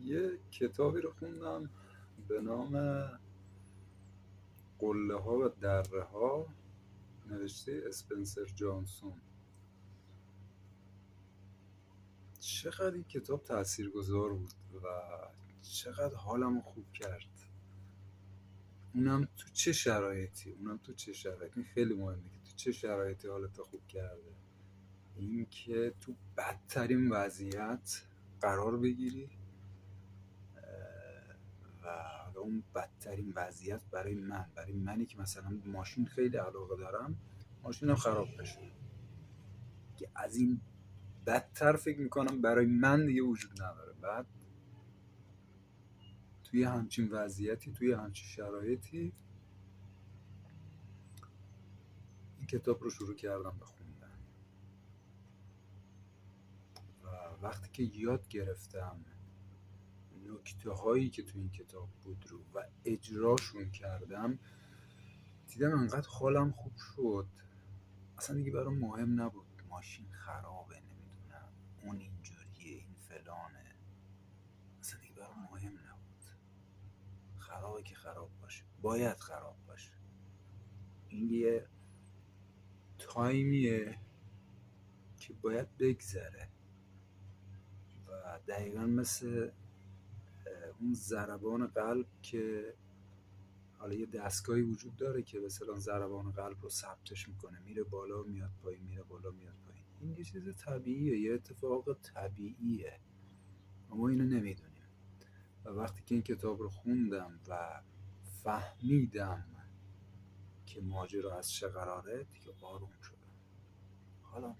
یه کتابی رو خوندم به نام قله ها و دره ها، نوشته اسپنسر جانسون. چقدر این کتاب تاثیرگذار بود و چقدر حالمو خوب کرد. اونم تو چه شرایطی خیلی مهمه که تو چه شرایطی حالت خوب کرده. این که تو بدترین وضعیت قرار بگیری و اون بدترین وضعیت برای منی که مثلا ماشین خیلی علاقه دارم، ماشینم خراب بشه، که از این بدتر فکر میکنم برای من دیگه وجود نداره. بعد توی همچین وضعیتی، توی همچین شرایطی این کتاب رو شروع کردم به خوندن و وقتی که یاد گرفتم نکته هایی که تو این کتاب بود رو و اجراشون کردم، دیدم انقدر حالم خوب شد. اصلا دیگه برام مهم نبود ماشین خرابه، نمیدونم اون اینجوریه، این فلانه، اصلا دیگه برام مهم نبود. خرابه که خراب باشه، باید خراب باشه. این یه تایمیه که باید بگذره و دقیقا مثل اون ضربان قلب که حالا یه دستگاهی وجود داره که مثلا ضربان قلب رو ثبتش میکنه، میره بالا میاد پایین، میره بالا میاد پایین. این یه چیز طبیعیه، یه اتفاق طبیعیه، اما اینو نمیدونیم. و وقتی که این کتاب رو خوندم و فهمیدم که ماجرا از چه قراره، دیگه آروم شدم، حالم